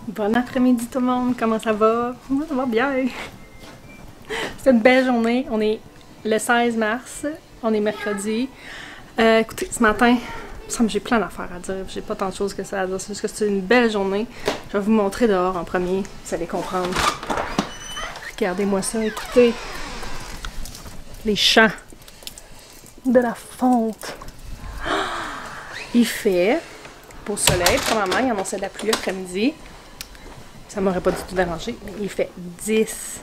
Bon après-midi tout le monde, comment ça va? Moi ça va bien. C'est une belle journée, on est le 16 mars, on est mercredi. Écoutez, ce matin, il me semble que j'ai plein d'affaires à dire, j'ai pas tant de choses que ça à dire, c'est juste que c'est une belle journée. Je vais vous montrer dehors en premier, vous allez comprendre. Regardez-moi ça, écoutez. Les champs de la fonte. Il fait beau soleil, premièrement, il annonçait de la pluie l'après-midi. Ça m'aurait pas du tout dérangé, mais il fait 10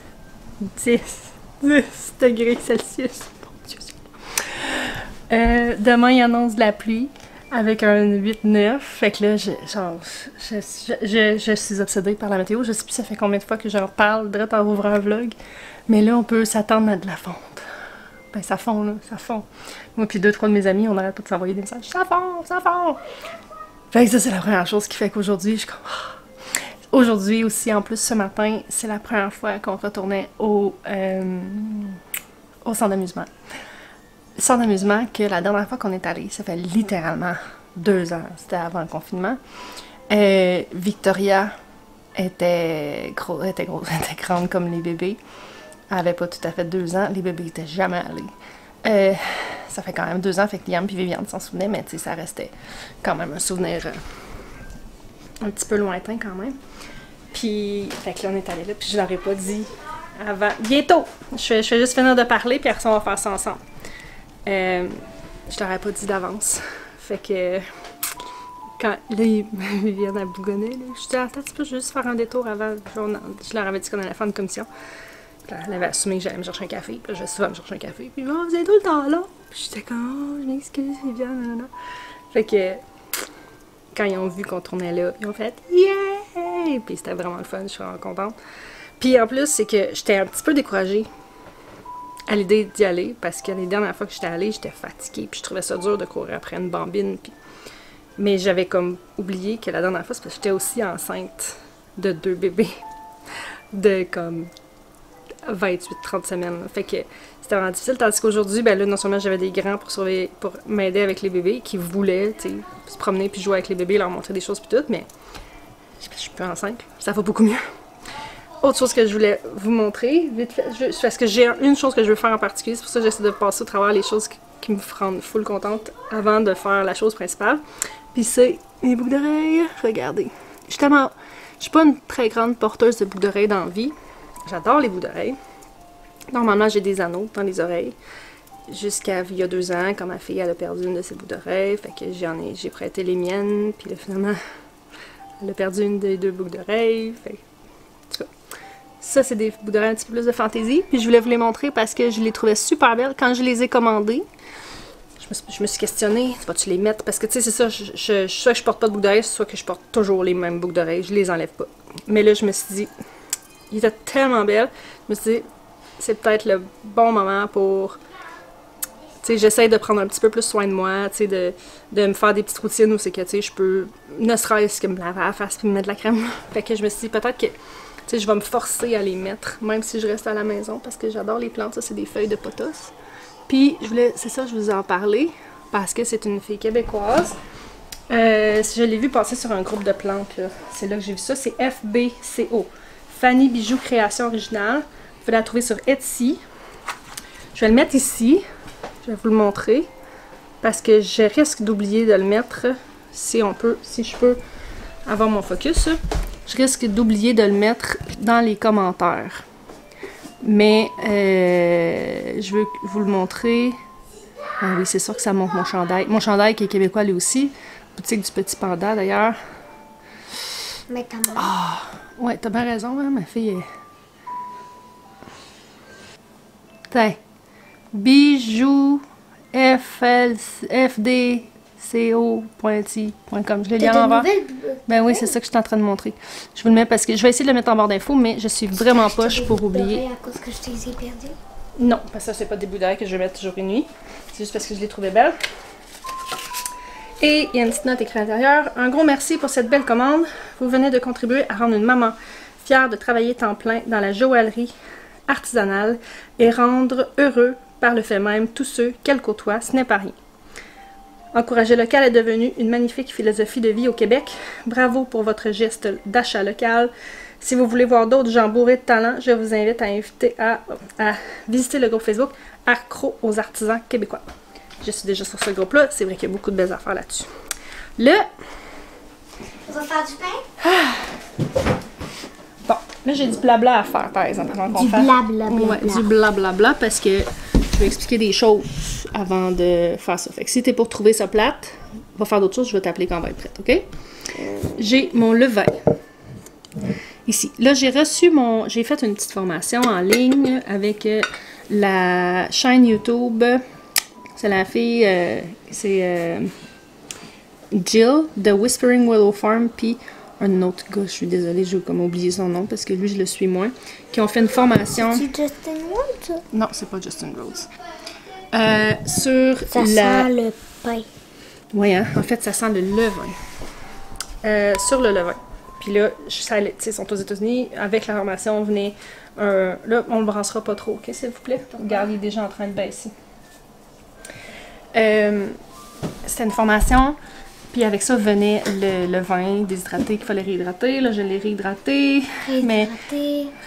degrés Celsius. Mon Dieu. Demain, il annonce de la pluie avec un 8-9. Fait que là, je suis obsédée par la météo. Je sais plus ça fait combien de fois que j'en parle direct en ouvrant un vlog. Mais là, on peut s'attendre à de la fonte. Ben, ça fond, là, ça fond. Moi puis 2-3 de mes amis, on arrête pas de s'envoyer des messages. Ça fond, ça fond! Fait que ça, c'est la première chose qui fait qu'aujourd'hui, je suis comme... Aujourd'hui aussi, en plus, ce matin, c'est la première fois qu'on retournait au centre d'amusement. Le centre d'amusement que la dernière fois qu'on est allé, ça fait littéralement 2 ans, c'était avant le confinement. Victoria était grande comme les bébés. Elle avait pas tout à fait 2 ans, les bébés étaient jamais allés. Ça fait quand même 2 ans, fait que Liam et Viviane s'en souvenaient, mais tu sais, ça restait quand même un souvenir un petit peu lointain quand même. Puis, fait que là, on est allé là, puis je leur ai pas dit avant. Bientôt! Je fais juste finir de parler, puis après ça, on va faire ça ensemble. Je leur ai pas dit d'avance. Fait que, quand là, ils viennent à bougonner, là, je dis, attends, tu peux juste faire un détour avant. Je leur avais dit qu'on allait faire une commission. Puis là, elle avait assumé que j'allais me chercher un café, puis là, je vais souvent me chercher un café. Puis, oh, vous êtes tout le temps là! Puis j'étais comme, oh, je m'excuse, c'est bien, nanana. Fait que, quand ils ont vu qu'on tournait là, ils ont fait yeah! Puis c'était vraiment le fun, je suis vraiment contente. Puis en plus, c'est que j'étais un petit peu découragée à l'idée d'y aller parce que les dernières fois que j'étais allée, j'étais fatiguée. Puis je trouvais ça dur de courir après une bambine. Puis... Mais j'avais comme oublié que la dernière fois, c'est parce que j'étais aussi enceinte de 2 bébés de comme 28-30 semaines. Fait que c'était vraiment difficile. Tandis qu'aujourd'hui, ben là, non seulement j'avais des grands pour m'aider avec les bébés qui voulaient, tu sais, se promener puis jouer avec les bébés, leur montrer des choses puis tout, mais je suis plus enceinte. Ça va beaucoup mieux. Autre chose que je voulais vous montrer, vite fait, parce que j'ai une chose que je veux faire en particulier, c'est pour ça que j'essaie de passer au travers les choses qui me rendent full contente avant de faire la chose principale. Puis c'est mes boucles d'oreilles. Regardez. Je suis pas une très grande porteuse de boucles d'oreilles dans la vie. J'adore les boucles d'oreilles. Normalement, j'ai des anneaux dans les oreilles. Jusqu'à il y a 2 ans, quand ma fille elle a perdu une de ses boucles d'oreilles, fait que j'ai prêté les miennes, puis là, finalement, elle a perdu une des 2 boucles d'oreilles. Fait en tout cas, ça, c'est des boucles d'oreilles un petit peu plus de fantaisie. Puis je voulais vous les montrer parce que je les trouvais super belles. Quand je les ai commandées, je me suis questionnée, vas-tu les mettre? Parce que tu sais, c'est ça, soit que je porte pas de boucles d'oreilles, soit que je porte toujours les mêmes boucles d'oreilles, je les enlève pas. Mais là, je me suis dit, ils étaient tellement belles, je me suis dit, c'est peut-être le bon moment pour... Tu sais, j'essaie de prendre un petit peu plus soin de moi, tu sais, de me faire des petites routines où c'est que, tu sais, je peux, ne serait-ce que me laver la face puis me mettre de la crème. Fait que je me suis dit, peut-être que, tu sais, je vais me forcer à les mettre, même si je reste à la maison, parce que j'adore les plantes, ça, c'est des feuilles de pothos. Puis, c'est ça, je vous en parlais, parce que c'est une fille québécoise. Je l'ai vu passer sur un groupe de plantes, là. C'est là que j'ai vu ça, c'est FBCO. Fanny Bijoux Création Originale. Vous pouvez la trouver sur Etsy. Je vais le mettre ici. Je vais vous le montrer. Parce que je risque d'oublier de le mettre. Si je peux avoir mon focus. Je risque d'oublier de le mettre dans les commentaires. Mais je veux vous le montrer. Ah oui, c'est sûr que ça montre mon chandail. Mon chandail qui est québécois lui aussi. Boutique du Petit Panda d'ailleurs. Mais t'as mal. Ah, ouais, t'as bien raison, hein, ma fille est... Tiens. Bijoux fdco.com. Je l'ai lu à l'envers. Ben oui, c'est ça que je suis en train de montrer. Je vous le mets parce que je vais essayer de le mettre en barre d'infos, mais je suis vraiment poche pour oublier. À cause que je t'ai perdu? Non, parce que ça, c'est pas des boucles d'oreilles que je vais mettre jour et nuit. C'est juste parce que je les trouvais belles. Et il y a une petite note écrite à l'intérieur. Un gros merci pour cette belle commande. Vous venez de contribuer à rendre une maman fière de travailler temps plein dans la joaillerie artisanale et rendre heureux par le fait même tous ceux qu'elle côtoie. Ce n'est pas rien. Encourager local est devenu une magnifique philosophie de vie au Québec. Bravo pour votre geste d'achat local. Si vous voulez voir d'autres gens bourrés de talent, je vous invite à visiter le groupe Facebook Accro aux artisans québécois. Je suis déjà sur ce groupe-là. C'est vrai qu'il y a beaucoup de belles affaires là-dessus. On va faire du pain? Bon, là j'ai du blabla à faire par exemple avant qu'on Du fasse. blablabla. Ouais, du blablabla parce que je vais expliquer des choses avant de faire ça. Fait que si t'es pour trouver ça plate, va faire d'autres choses, je vais t'appeler quand on va être prête, ok? J'ai mon levain. Ici. Là, j'ai fait une petite formation en ligne avec la chaîne YouTube. C'est la fille, c'est Jill de Whispering Willow Farm, puis un autre gars, je suis désolée, j'ai comme oublié son nom parce que lui, je le suis moins, qui ont fait une formation. C'est Justin Rhodes? Non, c'est pas Justin Rhodes. Sur Ça sent le pain. Oui, hein? En fait, ça sent le levain. Sur le levain. Puis là, ils sont aux États-Unis. Avec la formation, venez. Là, on le brassera pas trop, ok, s'il vous plaît? Regarde, il est déjà en train de baisser. C'était une formation. Puis avec ça venait le vin déshydraté qu'il fallait réhydrater. Là, je l'ai réhydraté.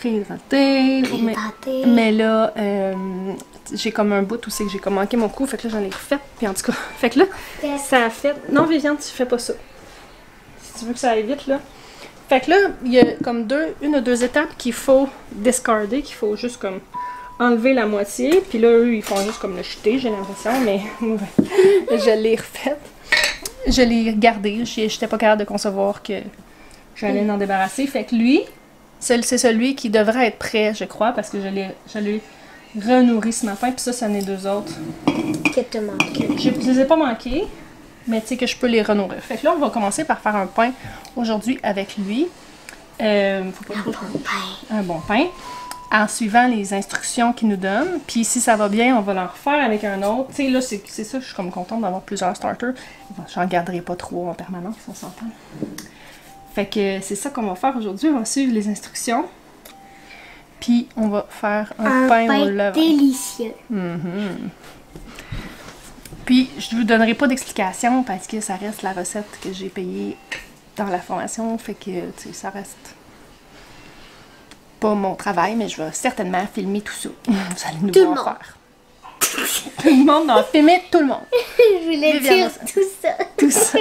Réhydraté. Mais là, j'ai comme un bout où c'est que j'ai comme manqué mon coup. Fait que là, j'en ai refait. Puis en tout cas, fait que là, ça a fait. Non, Viviane, tu fais pas ça. Si tu veux que ça aille vite, là. Fait que là, il y a comme une ou deux étapes qu'il faut discarder, qu'il faut juste comme enlever la moitié. Puis là, eux, ils font juste comme le jeter, j'ai l'impression. Mais je l'ai refaite. Je l'ai gardé. J'étais pas capable de concevoir que j'allais m'en débarrasser. Fait que lui, c'est celui qui devrait être prêt, je crois, parce que je l'ai renourri ce matin. Puis ça, c'en est deux autres. Que t'as manqué. Je les ai pas manqués, mais tu sais que je peux les renourrir. Fait que là, on va commencer par faire un pain aujourd'hui avec lui. Faut pas trop un bon pain. En suivant les instructions qu'il nous donne. Puis si ça va bien, on va l'en refaire avec un autre. Tu sais, là, c'est ça, je suis comme contente d'avoir plusieurs starters. J'en garderai pas trop en permanence, on s'entend. Fait que c'est ça qu'on va faire aujourd'hui. On va suivre les instructions. Puis on va faire un pain au levain. Délicieux. Puis je vous donnerai pas d'explication parce que ça reste la recette que j'ai payée dans la formation. Fait que, tu sais, ça reste pas mon travail, mais je vais certainement filmer tout ça. Vous allez nous Tout voir faire. Tout le monde, non, filmer tout le monde. Je voulais dire tout ça. Tout ça.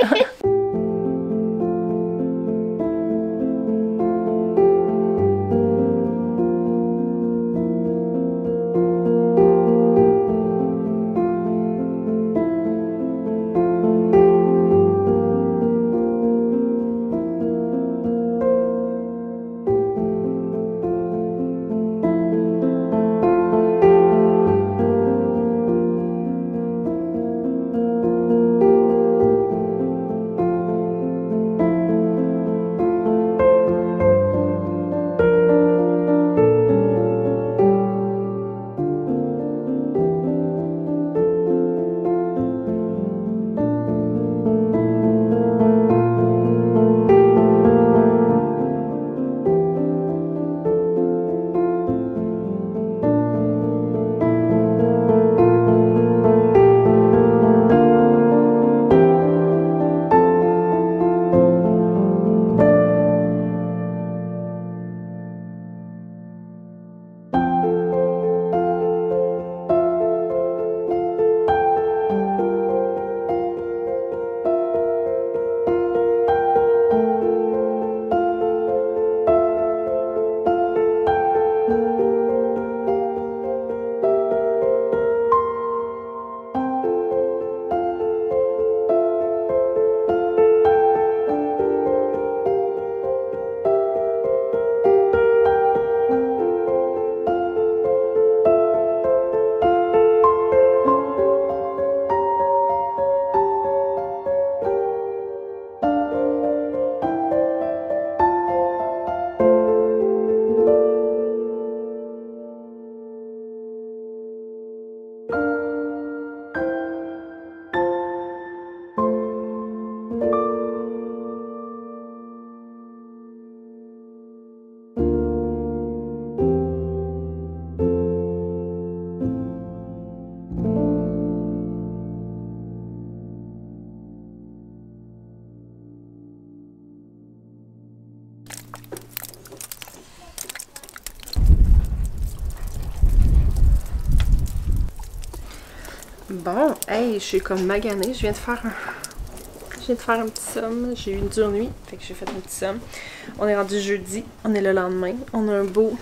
Bon, hey, je suis comme maganée. Je viens de faire un petit somme. J'ai eu une dure nuit, fait que j'ai fait un petit somme. On est rendu jeudi, on est le lendemain. On a un beau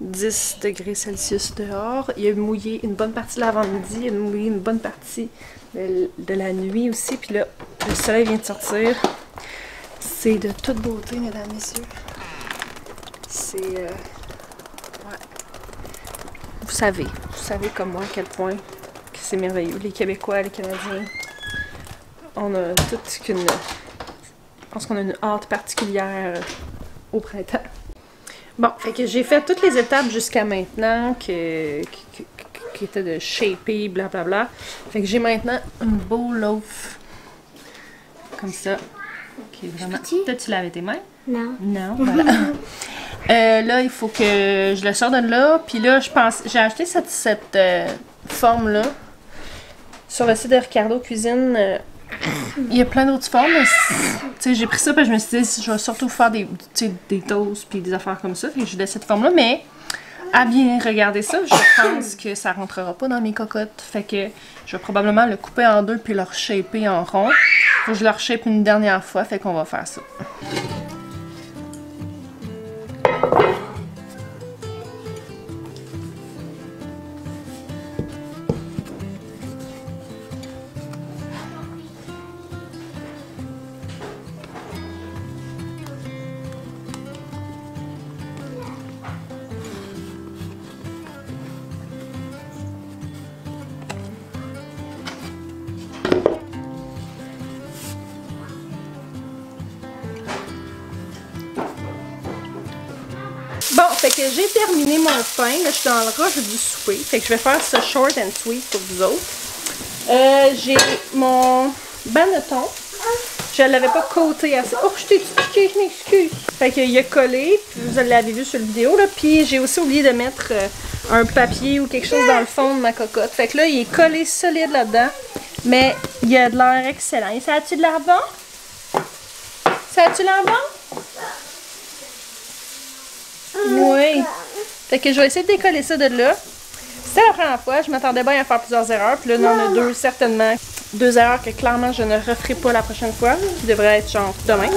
10 degrés Celsius dehors. Il a mouillé une bonne partie de l'avant-midi, il a mouillé une bonne partie de la nuit aussi. Puis là, le soleil vient de sortir. C'est de toute beauté, mesdames, messieurs. C'est... ouais. Vous savez comme moi à quel point que c'est merveilleux. Les Québécois, les Canadiens, on a toute qu'une... Je pense qu'on a une hâte particulière au printemps. Bon, fait que j'ai fait toutes les étapes jusqu'à maintenant qui étaient de shaper, blablabla. Fait que j'ai maintenant un beau loaf comme ça. Qui est vraiment... Toi, tu laves tes mains? Non. Non, voilà. Là, il faut que je le sorte de là. Puis là, j'ai acheté cette forme-là sur le site de Ricardo Cuisine. Il y a plein d'autres formes. J'ai pris ça parce que je me suis dit, je vais surtout faire des toasts puis des affaires comme ça. Fait que j'ai cette forme-là. Mais à bien regarder ça, je pense que ça rentrera pas dans mes cocottes. Fait que je vais probablement le couper en deux puis le reshaper en rond. Faut que je le reshape une dernière fois. Fait qu'on va faire ça. Bon, fait que j'ai terminé mon pain. Là, je suis dans le rush du souper. Fait que je vais faire ce short and sweet pour vous autres. J'ai mon banneton. Je l'avais pas coaté assez. Oh, je t'ai expliqué, je m'excuse. Fait qu'il a collé. Vous l'avez vu sur la vidéo. Là. Puis j'ai aussi oublié de mettre un papier ou quelque chose dans le fond de ma cocotte. Fait que là, il est collé solide là-dedans. Mais il a de l'air excellent. Et ça a-tu de l'air bon? Ça a-tu l'air bon? Oui. Fait que je vais essayer de décoller ça de là. C'était la première fois. Je m'attendais bien à faire plusieurs erreurs. Puis là, on en a deux, certainement. Deux erreurs que clairement je ne referai pas la prochaine fois. Qui devrait être genre demain.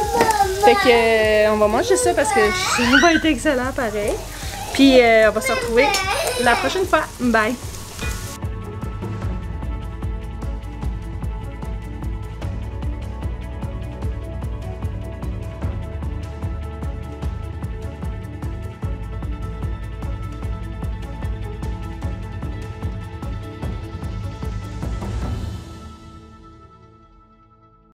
Fait que on va manger ça parce que ça va être excellent pareil. Puis on va se retrouver la prochaine fois. Bye!